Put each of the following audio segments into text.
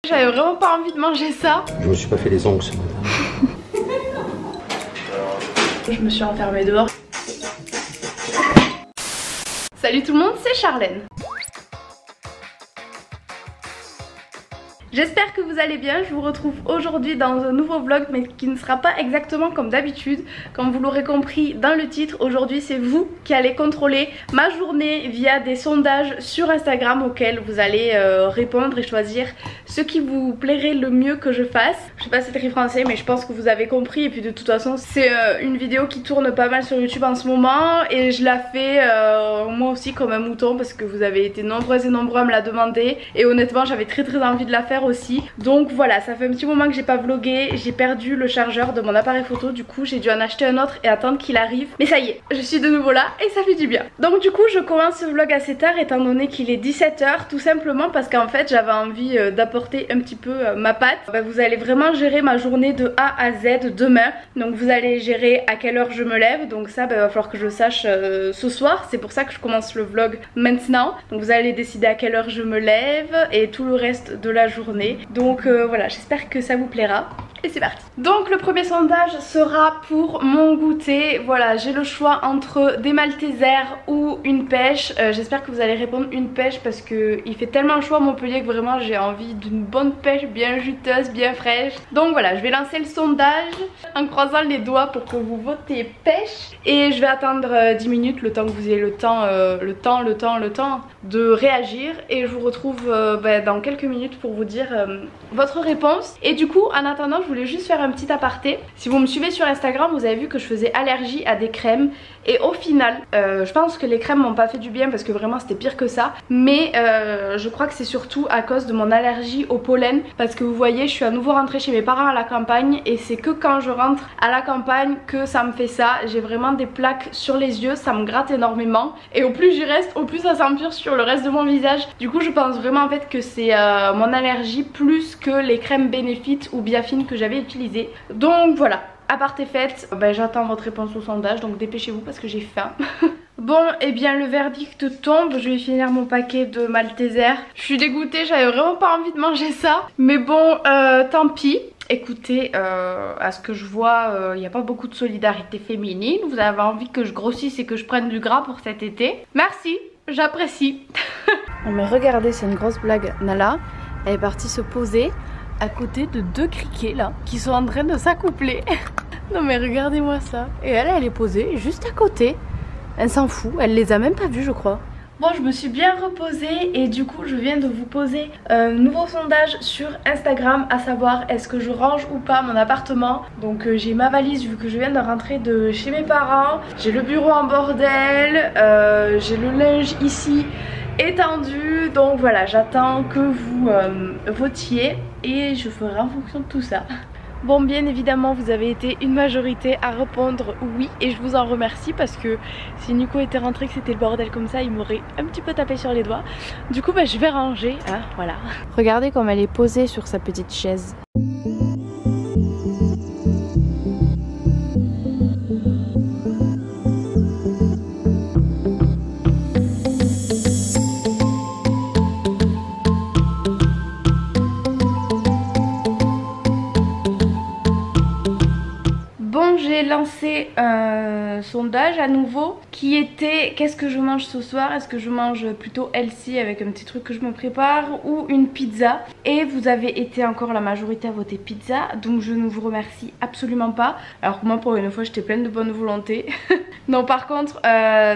J'avais vraiment pas envie de manger ça. Je me suis pas fait les ongles ce matin. Je me suis enfermée dehors. Salut tout le monde, c'est Charlène. J'espère que vous allez bien, je vous retrouve aujourd'hui dans un nouveau vlog mais qui ne sera pas exactement comme d'habitude. Comme vous l'aurez compris dans le titre, aujourd'hui c'est vous qui allez contrôler ma journée via des sondages sur Instagram auxquels vous allez répondre et choisir ce qui vous plairait le mieux que je fasse. Je sais pas si c'est écrit français mais je pense que vous avez compris et puis de toute façon c'est une vidéo qui tourne pas mal sur YouTube en ce moment et je la fais moi aussi comme un mouton parce que vous avez été nombreuses et nombreux à me la demander et honnêtement j'avais très envie de la faire aussi. Donc voilà, ça fait un petit moment que j'ai pas vlogué, j'ai perdu le chargeur de mon appareil photo, du coup j'ai dû en acheter un autre et attendre qu'il arrive. Mais ça y est, je suis de nouveau là et ça fait du bien. Donc du coup je commence ce vlog assez tard étant donné qu'il est 17 h, tout simplement parce qu'en fait j'avais envie d'apporter un petit peu ma patte. Vous allez vraiment gérer ma journée de A à Z demain. Donc vous allez gérer à quelle heure je me lève, donc ça va falloir que je sache ce soir. C'est pour ça que je commence le vlog maintenant. Donc vous allez décider à quelle heure je me lève et tout le reste de la journée. Donc voilà, j'espère que ça vous plaira. Et c'est parti. Donc le premier sondage sera pour mon goûter. Voilà, j'ai le choix entre des maltesers ou une pêche. J'espère que vous allez répondre une pêche parce que il fait tellement chaud à Montpellier que vraiment j'ai envie d'une bonne pêche bien juteuse, bien fraîche. Donc voilà, je vais lancer le sondage en croisant les doigts pour que vous votez pêche. Et je vais attendre 10 minutes, le temps que vous ayez le temps de réagir. Et je vous retrouve dans quelques minutes pour vous dire votre réponse. Et du coup, en attendant, je voulais juste faire un petit aparté. Si vous me suivez sur Instagram, vous avez vu que je faisais allergie à des crèmes. Et au final, je pense que les crèmes m'ont pas fait du bien parce que vraiment c'était pire que ça. Mais je crois que c'est surtout à cause de mon allergie au pollen. Parce que vous voyez, je suis à nouveau rentrée chez mes parents à la campagne. Et c'est que quand je rentre à la campagne que ça me fait ça. J'ai vraiment des plaques sur les yeux, ça me gratte énormément. Et au plus j'y reste, au plus ça s'empire sur le reste de mon visage. Du coup je pense vraiment en fait que c'est mon allergie plus que les crèmes Benefit ou Biafine que j'avais utilisées. Donc voilà, aparté faite, j'attends votre réponse au sondage, donc dépêchez-vous parce que j'ai faim. Bon, et bien le verdict tombe, je vais finir mon paquet de Malteser. Je suis dégoûtée, j'avais vraiment pas envie de manger ça. Mais bon, tant pis. Écoutez, à ce que je vois, il n'y a pas beaucoup de solidarité féminine. Vous avez envie que je grossisse et que je prenne du gras pour cet été. Merci, j'apprécie. Non mais regardez, c'est une grosse blague. Nala, elle est partie se poser à côté de deux criquets là qui sont en train de s'accoupler. Non mais regardez-moi ça. Et elle est posée juste à côté. Elle s'en fout, elle les a même pas vus je crois. Bon, je me suis bien reposée et du coup je viens de vous poser un nouveau sondage sur Instagram, à savoir est-ce que je range ou pas mon appartement. Donc j'ai ma valise vu que je viens de rentrer de chez mes parents, j'ai le bureau en bordel, j'ai le linge ici étendu, donc voilà, j'attends que vous votiez et je ferai en fonction de tout ça. Bon, bien évidemment vous avez été une majorité à répondre oui et je vous en remercie parce que si Nico était rentré que c'était le bordel comme ça, il m'aurait un petit peu tapé sur les doigts. Du coup je vais ranger, hein, voilà. Regardez comme elle est posée sur sa petite chaise. J'ai lancé un sondage à nouveau qui était qu'est-ce que je mange ce soir, est-ce que je mange plutôt healthy avec un petit truc que je me prépare ou une pizza, et vous avez été encore la majorité à voter pizza, donc je ne vous remercie absolument pas. Alors que moi pour une fois j'étais pleine de bonne volonté. Non par contre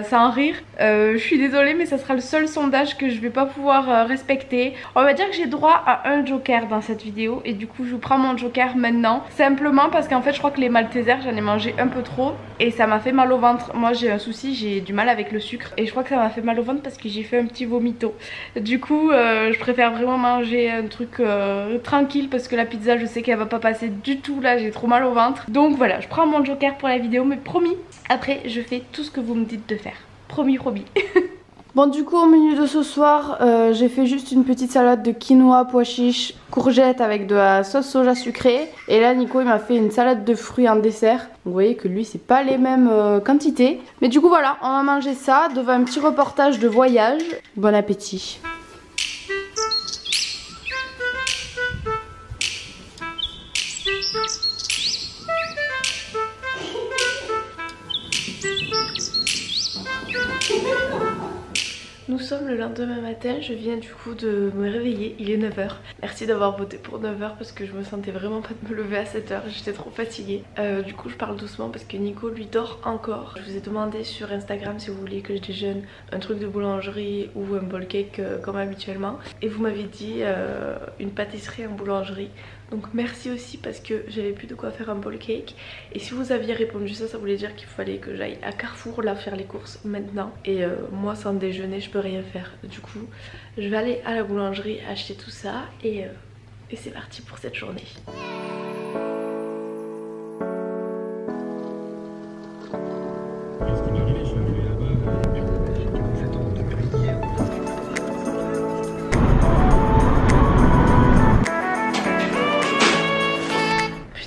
sans rire, je suis désolée mais ça sera le seul sondage que je vais pas pouvoir respecter. On va dire que j'ai droit à un joker dans cette vidéo et du coup je vous prends mon joker maintenant, simplement parce qu'en fait je crois que les maltesers j'en ai mangé un peu trop et ça m'a fait mal au ventre. Moi j'ai un souci, j'ai du mal avec le sucre et je crois que ça m'a fait mal au ventre parce que j'ai fait un petit vomito. Du coup je préfère vraiment manger un truc tranquille parce que la pizza je sais qu'elle va pas passer du tout, là j'ai trop mal au ventre. Donc voilà, je prends mon joker pour la vidéo mais promis, après je fais tout ce que vous me dites de faire. Promis, promis. Bon du coup au menu de ce soir j'ai fait juste une petite salade de quinoa, pois chiches, courgettes avec de la sauce soja sucrée. Et là Nico il m'a fait une salade de fruits en dessert. Donc vous voyez que lui c'est pas les mêmes quantités. Mais du coup voilà, on va manger ça devant un petit reportage de voyage. Bon appétit. sommes le lendemain matin, je viens du coup de me réveiller, il est 9 h. Merci d'avoir voté pour 9 h parce que je me sentais vraiment pas de me lever à 7 h, j'étais trop fatiguée. Du coup je parle doucement parce que Nico lui dort encore. Je vous ai demandé sur Instagram si vous vouliez que je déjeune un truc de boulangerie ou un bowl cake comme habituellement. Et vous m'avez dit une pâtisserie en boulangerie. Donc merci aussi parce que j'avais plus de quoi faire un bowl cake. Et si vous aviez répondu ça, ça voulait dire qu'il fallait que j'aille à Carrefour là faire les courses maintenant. Et moi sans déjeuner je peux rien faire. Du coup je vais aller à la boulangerie acheter tout ça et c'est parti pour cette journée.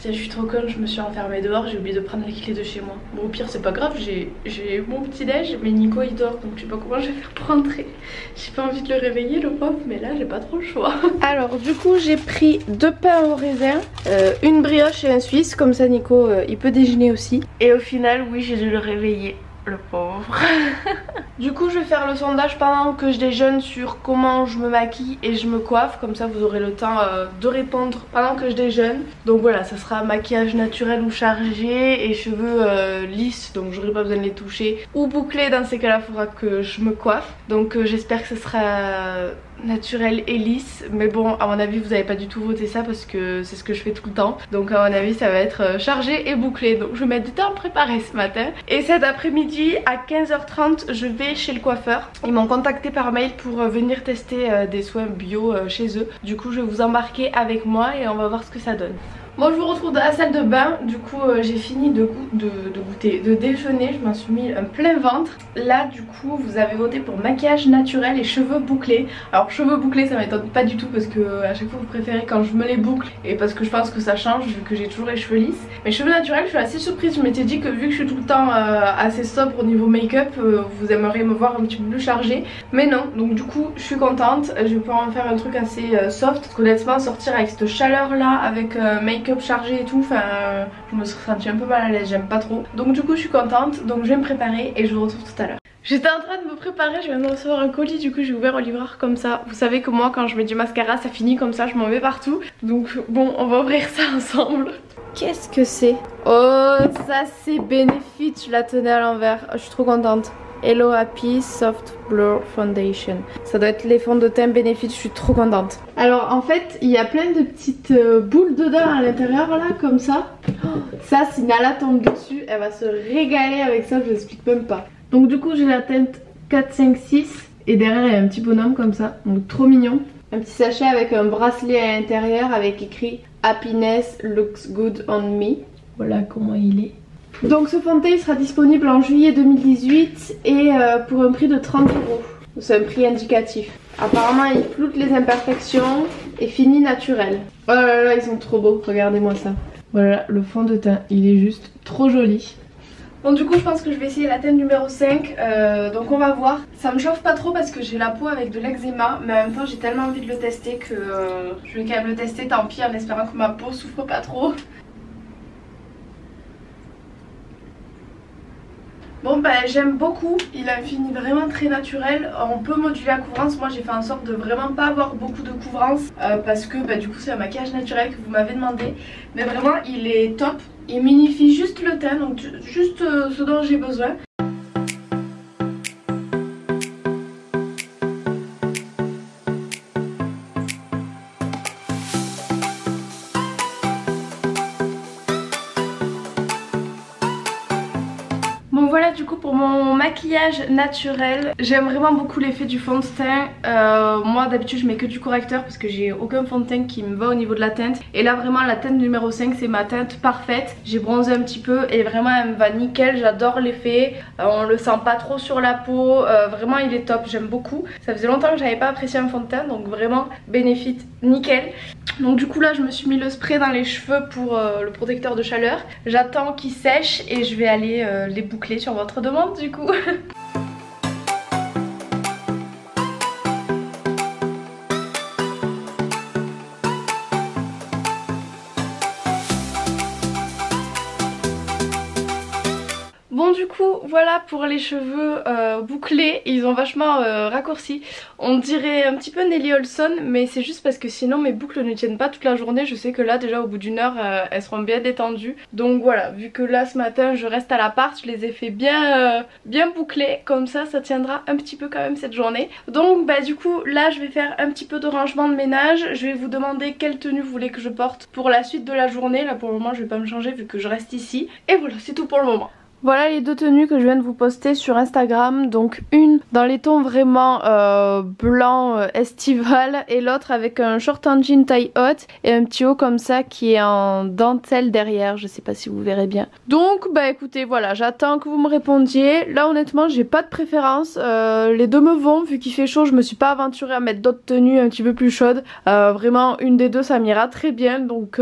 Je suis trop conne, je me suis enfermée dehors, j'ai oublié de prendre les clés de chez moi. Bon au pire c'est pas grave, j'ai mon petit déj, mais Nico il dort donc je sais pas comment je vais faire pour rentrer. J'ai pas envie de le réveiller le pauvre, mais là j'ai pas trop le choix. Alors du coup j'ai pris 2 pains au raisin, une brioche et un suisse, comme ça Nico il peut déjeuner aussi. Et au final oui j'ai dû le réveiller. Le pauvre. Du coup je vais faire le sondage pendant que je déjeune sur comment je me maquille et je me coiffe. Comme ça vous aurez le temps de répondre pendant que je déjeune. Donc voilà, ça sera maquillage naturel ou chargé et cheveux lisses, donc j'aurai pas besoin de les toucher. Ou bouclés, dans ces cas là il faudra que je me coiffe. Donc j'espère que ce sera naturel et lisse, mais bon à mon avis vous n'avez pas du tout voté ça parce que c'est ce que je fais tout le temps, donc à mon avis ça va être chargé et bouclé, donc je vais mettre du temps à préparer ce matin. Et cet après-midi à 15 h 30 je vais chez le coiffeur, ils m'ont contacté par mail pour venir tester des soins bio chez eux. Du coup je vais vous embarquer avec moi et on va voir ce que ça donne. Bon je vous retrouve dans la salle de bain, du coup j'ai fini de goûter, de déjeuner, je m'en suis mis un plein ventre. Là du coup vous avez voté pour maquillage naturel et cheveux bouclés. Alors cheveux bouclés ça m'étonne pas du tout parce que à chaque fois vous préférez quand je me les boucle et parce que je pense que ça change vu que j'ai toujours les cheveux lisses. Mais cheveux naturels je suis assez surprise, je m'étais dit que vu que je suis tout le temps assez sobre au niveau make-up vous aimeriez me voir un petit peu plus chargée. Mais non, donc du coup je suis contente, je vais pouvoir en faire un truc assez soft. Parce qu'honnêtement sortir avec cette chaleur là, avec make-up chargé et tout, enfin je me suis sentie un peu mal à l'aise, j'aime pas trop. Donc du coup je suis contente, donc je vais me préparer et je vous retrouve tout à l'heure. J'étais en train de me préparer, je viens de recevoir un colis, du coup j'ai ouvert au livreur comme ça. Vous savez que moi quand je mets du mascara ça finit comme ça, je m'en mets partout. Donc bon on va ouvrir ça ensemble. Qu'est-ce que c'est? Oh ça c'est Benefit, je la tenais à l'envers, je suis trop contente. Hello Happy Soft Blur Foundation. Ça doit être les fonds de teint Benefit, je suis trop contente. Alors en fait il y a plein de petites boules dedans à l'intérieur là comme ça. Oh, ça si Nala tombe dessus elle va se régaler avec ça, je vous explique même pas. Donc du coup j'ai la teinte 4, 5, 6 et derrière il y a un petit bonhomme comme ça, donc trop mignon. Un petit sachet avec un bracelet à l'intérieur avec écrit Happiness looks good on me. Voilà comment il est. Donc ce fond de teint sera disponible en juillet 2018 et pour un prix de 30 €. C'est un prix indicatif. Apparemment il floute les imperfections et finit naturel. Oh là là ils sont trop beaux, regardez-moi ça. Voilà le fond de teint, il est juste trop joli. Bon du coup je pense que je vais essayer la teinte numéro 5, donc on va voir. Ça me chauffe pas trop parce que j'ai la peau avec de l'eczéma, mais en même temps j'ai tellement envie de le tester que je vais quand même le tester, tant pis, en espérant que ma peau souffre pas trop. Bon bah j'aime beaucoup, il a fini vraiment très naturel, on peut moduler la couvrance, moi j'ai fait en sorte de vraiment pas avoir beaucoup de couvrance parce que bah, du coup c'est un maquillage naturel que vous m'avez demandé, mais vraiment il est top, il m'unifie juste le teint, donc juste ce dont j'ai besoin. Bon voilà du coup pour mon maquillage naturel, j'aime vraiment beaucoup l'effet du fond de teint. Moi d'habitude je mets que du correcteur parce que j'ai aucun fond de teint qui me va au niveau de la teinte. Et là vraiment la teinte numéro 5 c'est ma teinte parfaite. J'ai bronzé un petit peu et vraiment elle me va nickel, j'adore l'effet. On le sent pas trop sur la peau, vraiment il est top, j'aime beaucoup. Ça faisait longtemps que j'avais pas apprécié un fond de teint donc vraiment Benefit nickel. Donc du coup là je me suis mis le spray dans les cheveux pour le protecteur de chaleur. J'attends qu'il sèche et je vais aller les boucler sur votre demande du coup. Bon du coup voilà pour les cheveux bouclés, ils ont vachement raccourci. On dirait un petit peu Nelly Olson, mais c'est juste parce que sinon mes boucles ne tiennent pas toute la journée. Je sais que là déjà au bout d'une heure elles seront bien détendues. Donc voilà, vu que là ce matin je reste à l'appart, je les ai fait bien bouclés, comme ça tiendra un petit peu quand même cette journée. Donc bah du coup là je vais faire un petit peu de rangement de ménage. Je vais vous demander quelle tenue vous voulez que je porte pour la suite de la journée. Là pour le moment je vais pas me changer vu que je reste ici. Et voilà, c'est tout pour le moment. Voilà les deux tenues que je viens de vous poster sur Instagram. Donc une dans les tons vraiment blanc estival et l'autre avec un short en jean taille haute et un petit haut comme ça qui est en dentelle derrière. Je sais pas si vous verrez bien. Donc bah écoutez voilà, j'attends que vous me répondiez. Là honnêtement j'ai pas de préférence. Les deux me vont vu qu'il fait chaud. Je me suis pas aventurée à mettre d'autres tenues un petit peu plus chaudes. Vraiment une des deux ça m'ira très bien. Donc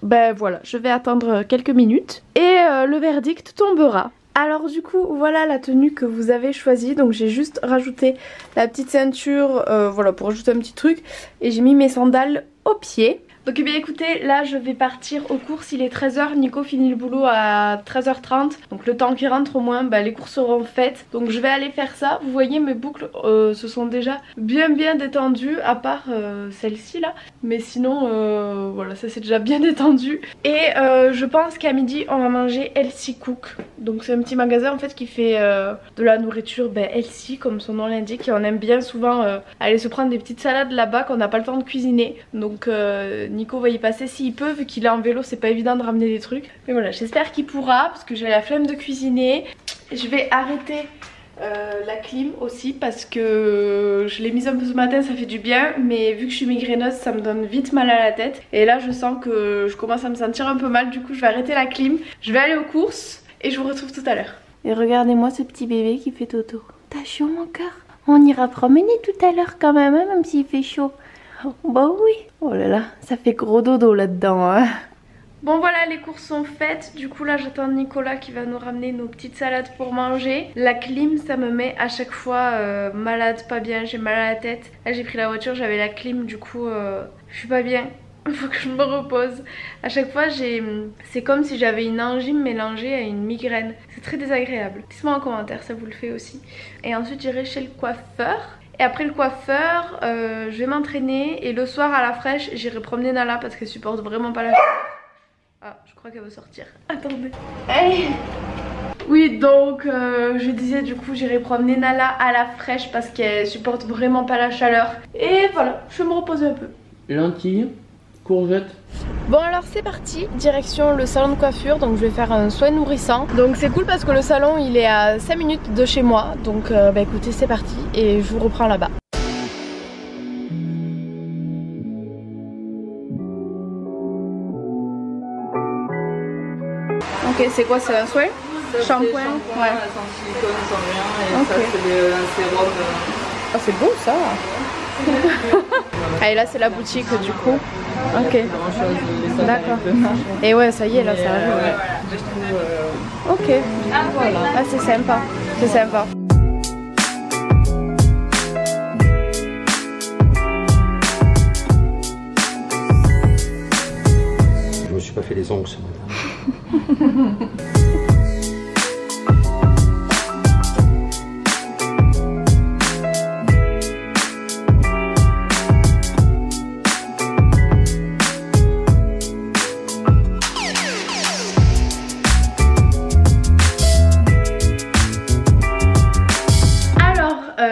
ben voilà, je vais attendre quelques minutes et le verdict tombera. Alors du coup voilà la tenue que vous avez choisie. Donc j'ai juste rajouté la petite ceinture voilà pour rajouter un petit truc. Et j'ai mis mes sandales aux pieds. Donc eh bien écoutez, là je vais partir aux courses, il est 13 h, Nico finit le boulot à 13 h 30. Donc le temps qu'il rentre au moins, bah, les courses seront faites. Donc je vais aller faire ça. Vous voyez mes boucles se sont déjà bien détendues, à part celle-ci là. Mais sinon voilà, ça c'est déjà bien détendu. Et je pense qu'à midi on va manger Healthy Cook. Donc c'est un petit magasin en fait qui fait de la nourriture healthy comme son nom l'indique. Et on aime bien souvent aller se prendre des petites salades là-bas qu'on n'a pas le temps de cuisiner. Donc Nico va y passer s'il peut, vu qu'il est en vélo c'est pas évident de ramener des trucs. Mais voilà, j'espère qu'il pourra parce que j'ai la flemme de cuisiner. Je vais arrêter la clim aussi parce que je l'ai mise un peu ce matin, ça fait du bien. Mais vu que je suis migraineuse ça me donne vite mal à la tête. Et là je sens que je commence à me sentir un peu mal. Du coup je vais arrêter la clim, je vais aller aux courses et je vous retrouve tout à l'heure. Et regardez-moi ce petit bébé qui fait toto. T'as chaud mon cœur? On ira promener tout à l'heure quand même, hein, même s'il fait chaud. Bah oui. Oh là là, ça fait gros dodo là-dedans hein. Bon voilà, les courses sont faites. Du coup là j'attends Nicolas qui va nous ramener nos petites salades pour manger. La clim ça me met à chaque fois malade, pas bien, j'ai mal à la tête. Là j'ai pris la voiture, j'avais la clim, du coup je suis pas bien. Il faut que je me repose. À chaque fois c'est comme si j'avais une angine mélangée à une migraine. C'est très désagréable. Dites-moi en commentaire, ça vous le fait aussi. Et ensuite j'irai chez le coiffeur. Et après le coiffeur, je vais m'entraîner. Et le soir à la fraîche, j'irai promener Nala parce qu'elle supporte vraiment pas la chaleur. Ah, je crois qu'elle veut sortir. Attendez. Hey. Oui, donc je disais du coup j'irai promener Nala à la fraîche parce qu'elle supporte vraiment pas la chaleur. Et voilà, je vais me reposer un peu. Lentilles, courgettes. Bon alors c'est parti, direction le salon de coiffure. Donc je vais faire un soin nourrissant. Donc c'est cool parce que le salon il est à 5 minutes de chez moi. Donc bah écoutez c'est parti et je vous reprends là-bas. Ok, c'est quoi, c'est un soin? Shampoing? Ouais. Sans silicone, sans rien, et okay. ça c'est un sérum. Ah c'est beau ça. Ah et là c'est la boutique du coup. Ok. D'accord. Et ouais ça y est là ça arrive. Ok. Ah c'est sympa. C'est sympa. Je me suis pas fait les ongles ce matin.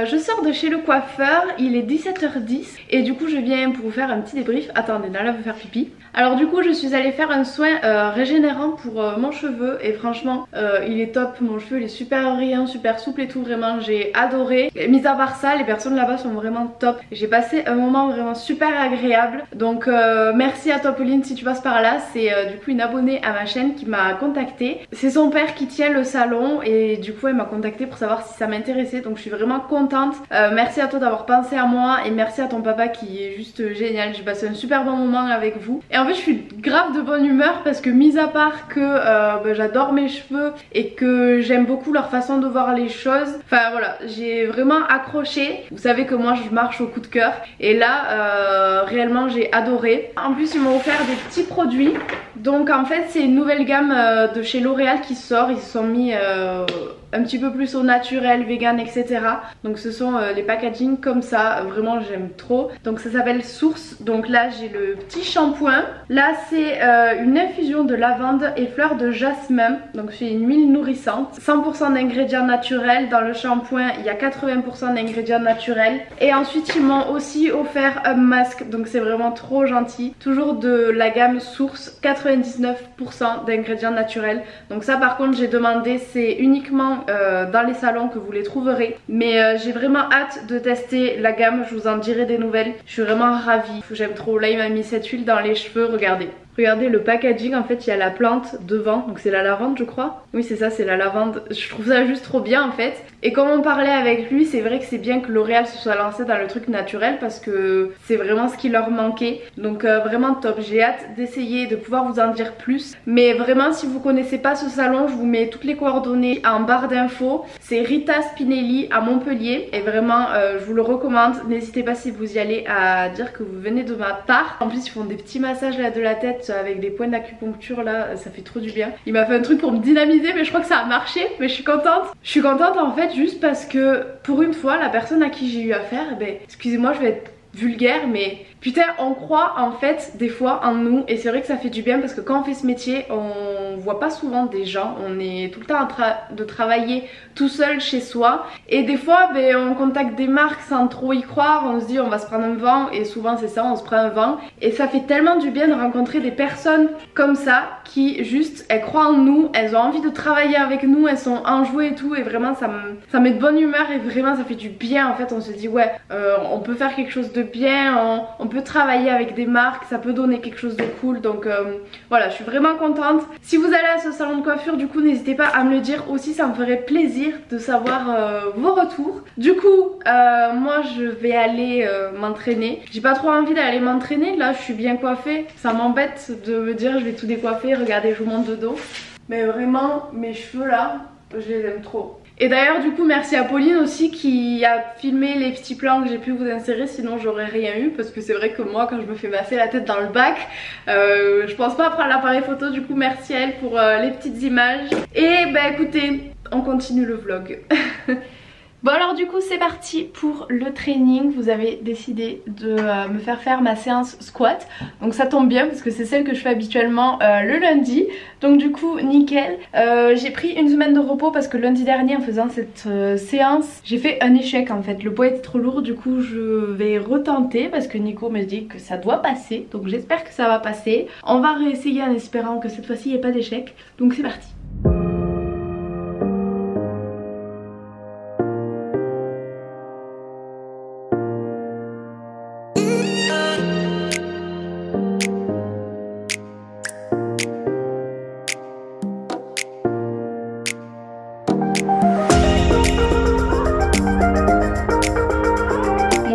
Je sors de chez le coiffeur, il est 17h10 et du coup je viens pour vous faire un petit débrief. Attendez, Nala veut faire pipi. Alors du coup je suis allée faire un soin régénérant pour mon cheveu et franchement il est top. Mon cheveu il est super brillant, super souple et tout, vraiment j'ai adoré. Mis à part ça, les personnes là-bas sont vraiment top. J'ai passé un moment vraiment super agréable. Donc merci à toi Pauline si tu passes par là. C'est du coup une abonnée à ma chaîne qui m'a contactée. C'est son père qui tient le salon et du coup elle m'a contactée pour savoir si ça m'intéressait. Donc je suis vraiment contente Merci à toi d'avoir pensé à moi et merci à ton papa qui est juste génial. J'ai passé un super bon moment avec vous. Et en fait je suis grave de bonne humeur parce que mis à part que j'adore mes cheveux et que j'aime beaucoup leur façon de voir les choses, enfin voilà, j'ai vraiment accroché. Vous savez que moi je marche au coup de cœur et là réellement j'ai adoré. En plus ils m'ont offert des petits produits. Donc en fait c'est une nouvelle gamme de chez L'Oréal qui sort. Ils se sont mis un petit peu plus au naturel, vegan, etc. Donc ce sont les packaging comme ça, vraiment j'aime trop. Donc ça s'appelle Source. Donc là j'ai le petit shampoing. Là c'est une infusion de lavande et fleurs de jasmin. Donc c'est une huile nourrissante, 100% d'ingrédients naturels. Dans le shampoing il y a 80% d'ingrédients naturels. Et ensuite ils m'ont aussi offert un masque. Donc c'est vraiment trop gentil. Toujours de la gamme Source, 99% d'ingrédients naturels. Donc ça par contre j'ai demandé, c'est uniquement dans les salons que vous les trouverez. Mais j'ai vraiment hâte de tester la gamme, je vous en dirai des nouvelles. Je suis vraiment ravie, j'aime trop. Là il m'a mis cette huile dans les cheveux, regardez. Regardez le packaging, en fait il y a la plante devant, donc c'est la lavande je crois. Oui c'est ça, c'est la lavande, je trouve ça juste trop bien en fait. Et comme on parlait avec lui, c'est vrai que c'est bien que L'Oréal se soit lancé dans le truc naturel parce que c'est vraiment ce qui leur manquait. Donc vraiment top, j'ai hâte d'essayer, de pouvoir vous en dire plus. Mais vraiment si vous connaissez pas ce salon, je vous mets toutes les coordonnées en barre d'infos. C'est Rita Spinelli à Montpellier et vraiment je vous le recommande. N'hésitez pas si vous y allez à dire que vous venez de ma part. En plus ils font des petits massages là de la tête avec des points d'acupuncture là, ça fait trop du bien. Il m'a fait un truc pour me dynamiser mais je crois que ça a marché, mais je suis contente. Je suis contente en fait juste parce que pour une fois la personne à qui j'ai eu affaire, excusez-moi je vais être vulgaire mais putain on croit en fait des fois en nous et c'est vrai que ça fait du bien parce que quand on fait ce métier on voit pas souvent des gens, on est tout le temps en train de travailler tout seul chez soi et des fois on contacte des marques sans trop y croire, on se dit on va se prendre un vent et souvent c'est ça, on se prend un vent et ça fait tellement du bien de rencontrer des personnes comme ça qui juste elles croient en nous, elles ont envie de travailler avec nous, elles sont enjouées et tout et vraiment ça met de bonne humeur et vraiment ça fait du bien en fait. On se dit ouais on peut faire quelque chose de bien, on peut travailler avec des marques, ça peut donner quelque chose de cool. Donc voilà, je suis vraiment contente. Si vous allez à ce salon de coiffure du coup n'hésitez pas à me le dire aussi, ça me ferait plaisir de savoir vos retours. Du coup moi je vais aller m'entraîner. J'ai pas trop envie d'aller m'entraîner, là je suis bien coiffée. Ça m'embête de me dire je vais tout décoiffer, regardez je vous montre de dos. Mais vraiment mes cheveux là, je les aime trop. Et d'ailleurs du coup merci à Pauline aussi qui a filmé les petits plans que j'ai pu vous insérer, sinon j'aurais rien eu parce que c'est vrai que moi quand je me fais masser la tête dans le bac je pense pas à prendre l'appareil photo. Du coup merci à elle pour les petites images. Et écoutez, on continue le vlog. Bon alors du coup c'est parti pour le training. Vous avez décidé de me faire ma séance squat. Donc ça tombe bien parce que c'est celle que je fais habituellement le lundi. Donc du coup nickel. J'ai pris une semaine de repos parce que lundi dernier en faisant cette séance j'ai fait un échec en fait. Le poids était trop lourd, du coup je vais retenter parce que Nico me dit que ça doit passer. Donc j'espère que ça va passer. On va réessayer en espérant que cette fois-ci il n'y ait pas d'échec. Donc c'est parti.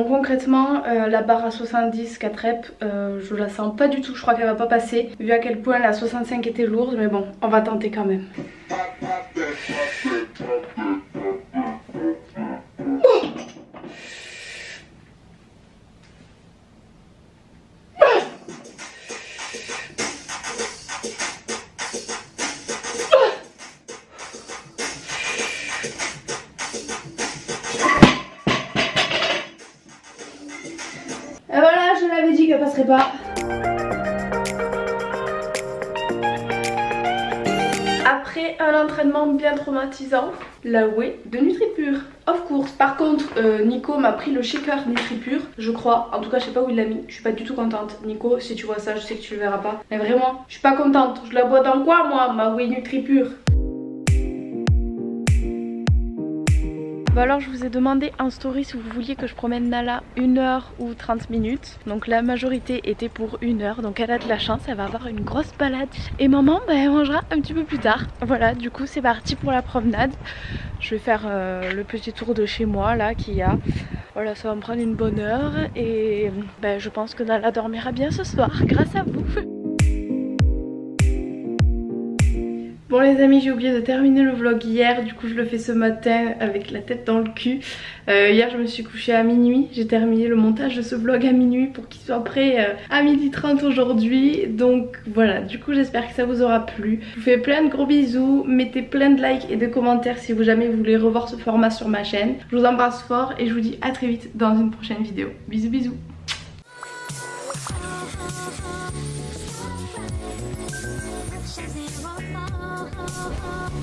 Concrètement la barre à 70 4 reps je la sens pas du tout, je crois qu'elle va pas passer vu à quel point la 65 était lourde, mais bon on va tenter quand même. Et voilà, je l'avais dit qu'elle passerait pas. Après un entraînement bien traumatisant, la whey de NutriPure, of course. Par contre Nico m'a pris le shaker NutriPure, je crois, en tout cas je sais pas où il l'a mis. Je suis pas du tout contente. Nico, si tu vois ça, je sais que tu le verras pas, mais vraiment je suis pas contente. Je la bois dans quoi moi, ma whey NutriPure? Bon alors je vous ai demandé en story si vous vouliez que je promène Nala 1 heure ou 30 minutes. Donc la majorité était pour 1 heure, donc elle a de la chance, elle va avoir une grosse balade. Et maman elle mangera un petit peu plus tard. Voilà, du coup c'est parti pour la promenade. Je vais faire le petit tour de chez moi là qu'il y a. Voilà, ça va me prendre une bonne heure et ben, je pense que Nala dormira bien ce soir grâce à vous. Bon les amis, j'ai oublié de terminer le vlog hier, du coup je le fais ce matin avec la tête dans le cul. Hier je me suis couchée à minuit, j'ai terminé le montage de ce vlog à minuit pour qu'il soit prêt à 12h30 aujourd'hui. Donc voilà, du coup j'espère que ça vous aura plu. Je vous fais plein de gros bisous, mettez plein de likes et de commentaires si jamais vous voulez revoir ce format sur ma chaîne. Je vous embrasse fort et je vous dis à très vite dans une prochaine vidéo. Bisous bisous. Oh,